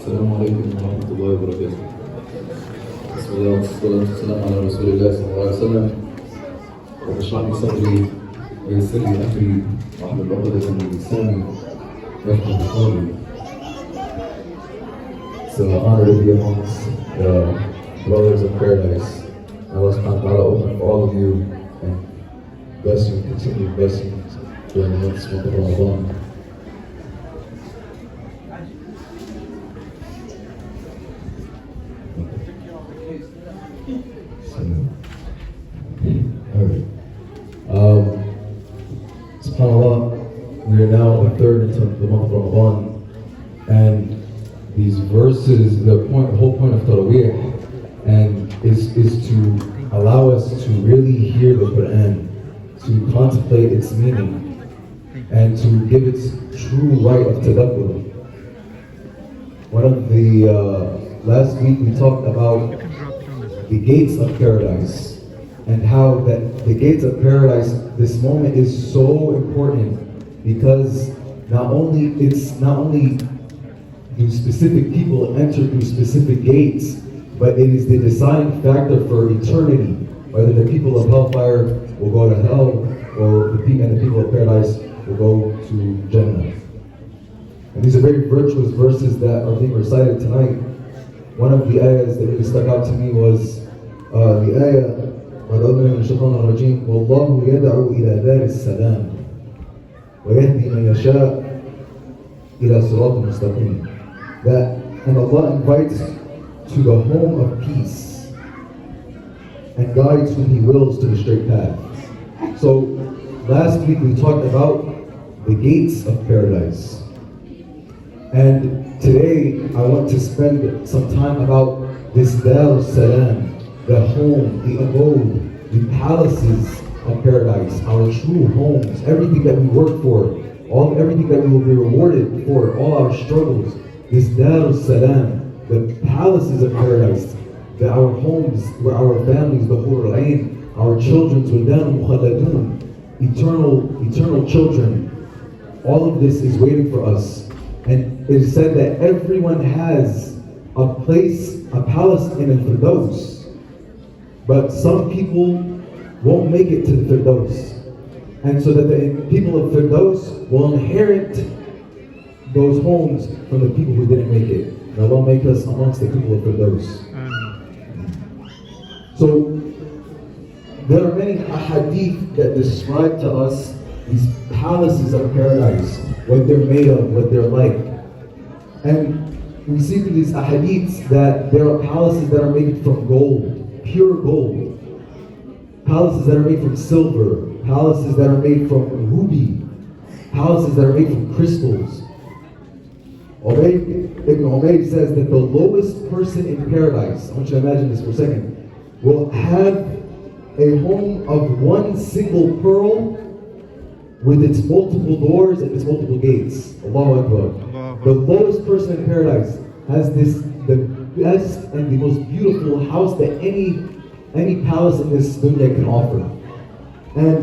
السلام عليكم ورحمة الله وبركاته. بسم الله والصلاة والسلام على رسول الله صلى الله عليه وسلم. رب اشرح لي صدري ويسر لي أمري واحلل عقدة من لساني يفقهوا قولي. So honor to be amongst the brothers of paradise. Allah subhanahu wa ta'ala open for all of you and bless you, continue blessings during the next month of Ramadan. SubhanAllah, we are now a third into the month of Ramadan, and these verses, the whole point of Taraweeh and is to allow us to really hear the Quran, to contemplate its meaning, and to give its true right of tadabbur. One of the last week we talked about the gates of paradise, and how that the gates of paradise, this moment is so important because not only do specific people enter through specific gates, but it is the deciding factor for eternity, whether the people of hellfire will go to hell or the people of paradise will go to Jannah. And these are very virtuous verses that are being recited tonight. One of the ayahs that really stuck out to me was the ayah, والله يدعو إلى دار السلام ويهدي من يشاء إلى صراط مستقيم. That, and Allah invites to the home of peace and guides whom He wills to the straight path. So last week we talked about the gates of paradise, and today I want to spend some time about this Dar Salam, the home, the abode, the palaces of paradise, our true homes, everything that we work for, everything that we will be rewarded for, all our struggles. This Dar Salam, the palaces of paradise, our homes, where our families, the Hur al-Ain, our children, eternal children. All of this is waiting for us. And it is said that everyone has a place, a palace in al-Firdaus. But some people won't make it to the Firdaus. And so that the people of Firdaus will inherit those homes from the people who didn't make it. And Allah make us amongst the people of Firdaus. So there are many ahadith that describe to us these palaces of paradise, what they're made of, what they're like. And we see through these ahadiths that there are palaces that are made from gold, pure gold. Palaces that are made from silver, palaces that are made from ruby, palaces that are made from crystals. Ibn Umayyad says that the lowest person in paradise, I want you to imagine this for a second, will have a home of one single pearl with its multiple doors and its multiple gates. Allahu Akbar. The lowest person in paradise has the best and the most beautiful house that any palace in this dunya can offer. And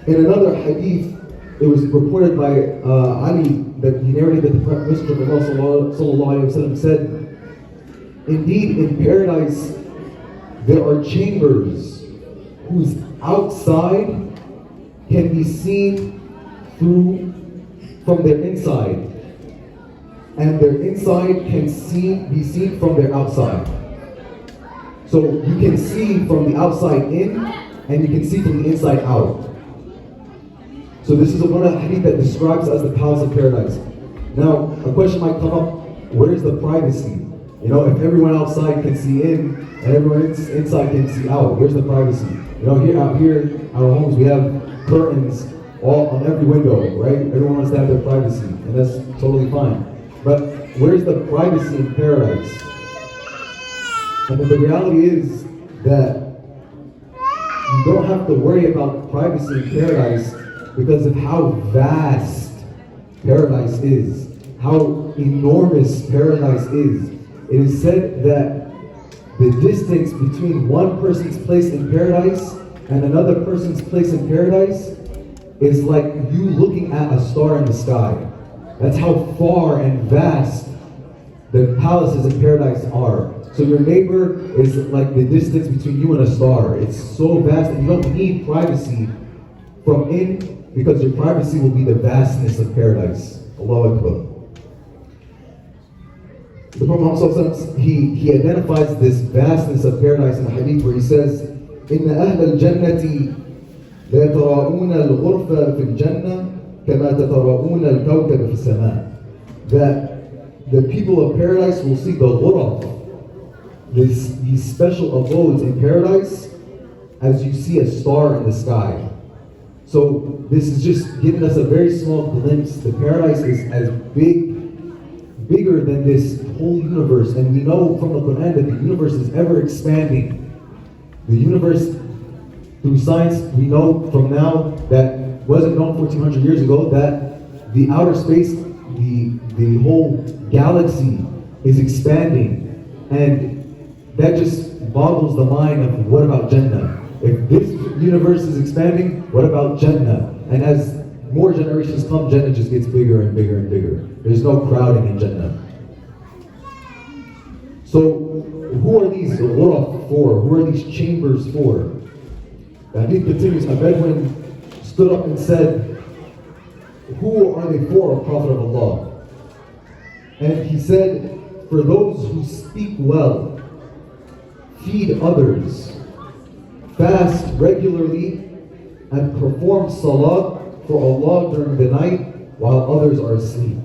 in another hadith, it was reported by Ali that he narrated that the Messenger of Allah ﷺ said, indeed in paradise there are chambers whose outside can be seen from their inside, and their inside can be seen from their outside. So you can see from the outside in, and you can see from the inside out. So this is one of the hadith that describes as the palace of paradise. Now, a question might come up, where's the privacy? You know, if everyone outside can see in, and everyone inside can see out, where's the privacy? You know, out here, our homes, we have curtains all on every window, right? Everyone wants to have their privacy, and that's totally fine. But where's the privacy in paradise? And the reality is that you don't have to worry about privacy in paradise because of how vast paradise is, how enormous paradise is. It is said that the distance between one person's place in paradise and another person's place in paradise is like you looking at a star in the sky. That's how far and vast the palaces in paradise are. So your neighbor is like the distance between you and a star. It's so vast that you don't need privacy from in, because your privacy will be the vastness of paradise. Allahu Akbar. The Prophet Muhammad, he identifies this vastness of paradise in the hadith where he says, إِنَّ أَهْلَ الْجَنَّةِ لَيَتَرَاءُونَ الْغُرْفَ فِي الْجَنَّةِ كَمَا تَتَرَاءُونَ الْكَوْكَبَ فِي السَّمَاءِ. That the people of paradise will see the ghuraf, these special abodes in paradise, as you see a star in the sky. So this is just giving us a very small glimpse. The paradise is as bigger than this whole universe, and we know from the Quran that the universe is ever expanding. The universe, through science, we know from now that wasn't known 1400 years ago, that the outer space, the whole galaxy is expanding, and that just boggles the mind of what about Jannah? If this universe is expanding, what about Jannah? And as more generations come, Jannah just gets bigger and bigger and bigger. There's no crowding in Jannah. So, who are these ghuraf for? Who are these chambers for? The hadith continues, a Bedouin stood up and said, who are they for, O Prophet of Allah? And he said, for those who speak well, feed others, fast regularly, and perform salat for Allah during the night while others are asleep.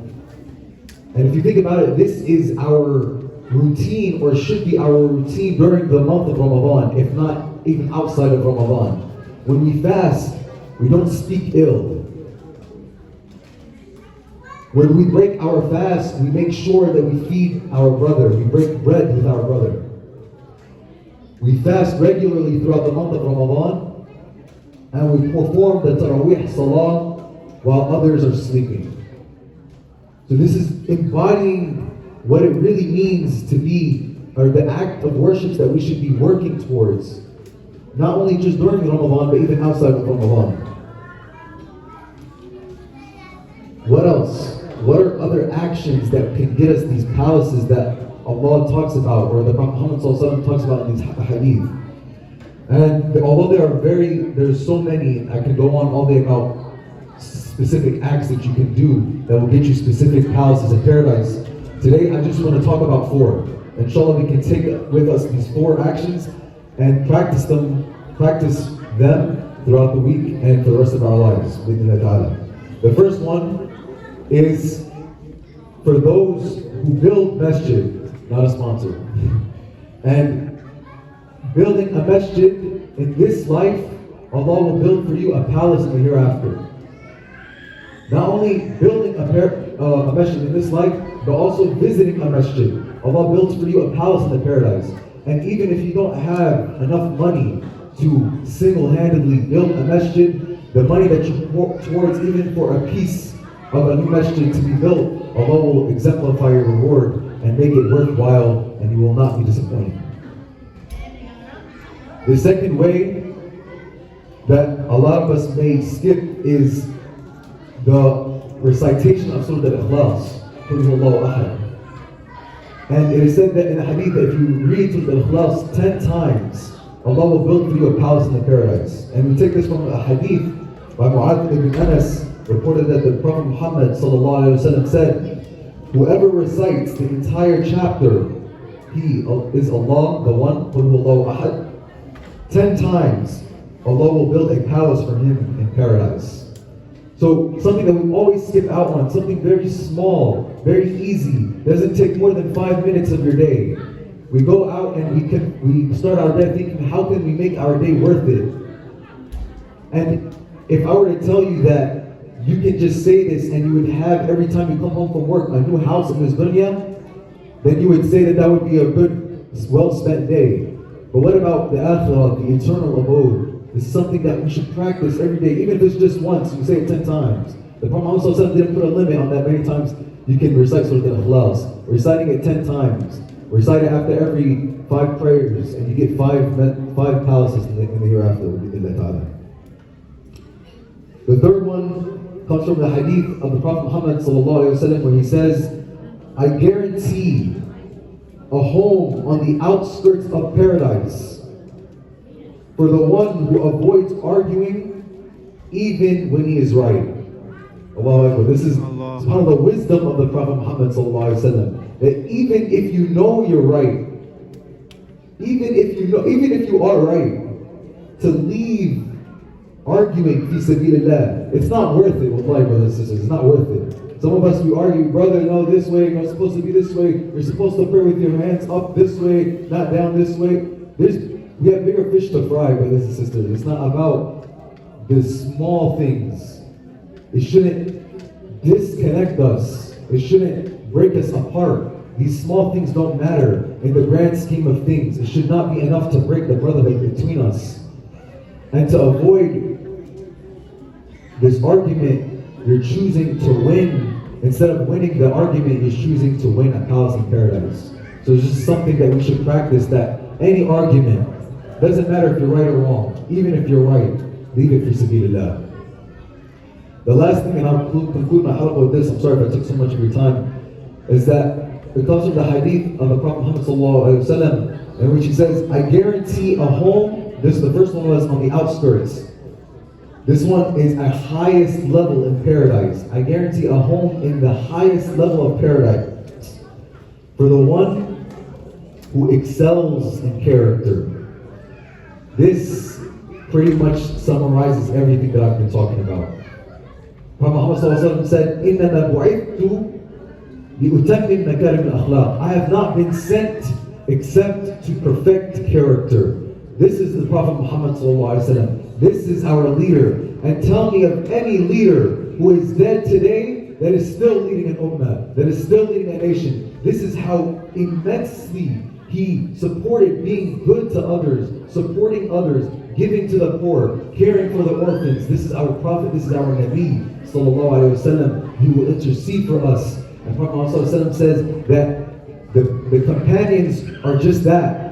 And if you think about it, this is our routine, or should be our routine during the month of Ramadan, if not even outside of Ramadan. When we fast, we don't speak ill. When we break our fast, we make sure that we feed our brother. We break bread with our brother. We fast regularly throughout the month of Ramadan, and we perform the Taraweeh Salah while others are sleeping. So this is embodying what it really means to be, or the act of worships that we should be working towards, not only just during Ramadan, but even outside of Ramadan. What else? What are other actions that can get us these palaces that Allah talks about, or the Prophet Muhammad ﷺ talks about in these hadith? And although there's so many, I can go on all day about specific acts that you can do that will get you specific palaces in paradise. Today, I just want to talk about 4. Inshallah, we can take with us these 4 actions and practice them throughout the week and for the rest of our lives. The first one is for those who build masjid, not a sponsor. And building a masjid in this life, Allah will build for you a palace in the hereafter. Not only building a masjid in this life, but also visiting a masjid. Allah builds for you a palace in the paradise. And even if you don't have enough money to single-handedly build a masjid, the money that you pour towards even for a piece of a new masjid to be built, Allah will exemplify your reward and make it worthwhile, and you will not be disappointed. The second way that a lot of us may skip is the recitation of Surah Al-Ikhlas. And it is said that in the hadith that if you read Surah Al-Ikhlas 10 times, Allah will build for you a palace in the paradise. And we take this from a hadith by Mu'adh ibn Anas, reported that the Prophet Muhammad ﷺ said, whoever recites the entire chapter, he is Allah, the one, Qul Huwallahu Ahad, 10 times, Allah will build a palace for him in paradise. So something that we always skip out on, something very small, very easy, doesn't take more than 5 minutes of your day. We go out and we start our day thinking, how can we make our day worth it? And if I were to tell you that you can just say this and you would have, every time you come home from work, a new house in this dunya, then you would say that that would be a good, well-spent day. But what about the akhirah, the eternal abode? This is something that we should practice every day, even if it's just once, you say it 10 times. The Prophet ﷺ didn't put a limit on that many times you can recite Surah Al-Ikhlas. Reciting it 10 times. Recite it after every 5 prayers, and you get 5 palaces in the hereafter. The third one comes from the hadith of the Prophet Muhammad ﷺ, where he says, I guarantee a home on the outskirts of paradise for the one who avoids arguing even when he is right. Allahu Akbar. This is part of the wisdom of the Prophet Muhammad sallallahu alaihi wasallam. That even if you know you're right, even if you are right, to leave arguing fi sabilillah, it's not worth it. Wallahi, brothers and sisters, it's not worth it. Some of us, we argue, brother, no, this way, you're supposed to be this way, you're supposed to pray with your hands up this way, not down this way. We have bigger fish to fry, brothers and sisters. It's not about the small things. It shouldn't disconnect us. It shouldn't break us apart. These small things don't matter in the grand scheme of things. It should not be enough to break the brotherhood between us. And to avoid this argument, you're choosing to win. Instead of winning the argument, you're choosing to win a palace in paradise. So it's just something that we should practice, that any argument, doesn't matter if you're right or wrong, even if you're right, leave it for sabilillah. The last thing, and I'll conclude my halaqah with this, I'm sorry if I took so much of your time, is that it comes from the hadith of the Prophet Muhammad s.a.w, in which he says, I guarantee a home. The first one was on the outskirts. This one is a highest level in paradise. I guarantee a home in the highest level of paradise for the one who excels in character. This pretty much summarizes everything that I've been talking about. Prophet Muhammad said, إِنَّمَا بُعِثْتُ لِأُتَمِّمْ مَكَارِمِ الْأَخْلَاقِ. I have not been sent except to perfect character. This is the Prophet Muhammad ﷺ. This is our leader. And tell me of any leader who is dead today that is still leading an ummah, that is still leading a nation. This is how immensely he supported being good to others, supporting others, giving to the poor, caring for the orphans. This is our Prophet, this is our Nabi sallallahu alayhi wasallam. He will intercede for us. And Prophet Muhammad says that the companions are just that.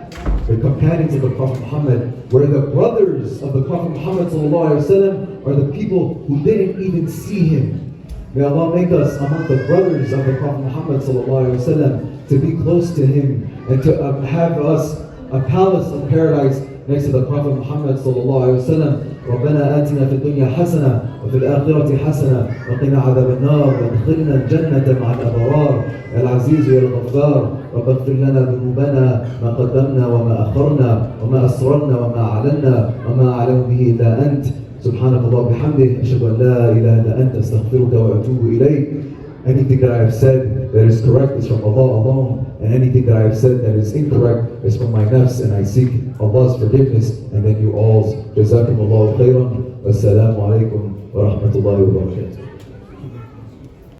The companions of the Prophet Muhammad, where the brothers of the Prophet Muhammad ﷺ are the people who didn't even see him. May Allah make us among the brothers of the Prophet Muhammad ﷺ to be close to him and to have us a palace of paradise next to the Prophet Muhammad ﷺ. ربنا آتنا في الدنيا حسنة وفي الآخرة حسنة وقنا عذاب النار وادخلنا الجنة مع الأبرار يا العزيز يا الغفار رب اغفر لنا ذنوبنا ما قدمنا وما أخرنا وما أسررنا وما أعلنا وما أعلم به إلا أنت سبحانك الله وبحمدك أشهد أن لا إله إلا أنت أستغفرك وأتوب إليك. Anything that I have said that is correct is from Allah alone, and anything that I have said that is incorrect is from my nafs, and I seek Allah's forgiveness and then you all's. Jazakumullahu khairan. Wassalamu alaikum wa rahmatullahi wa barakatuh.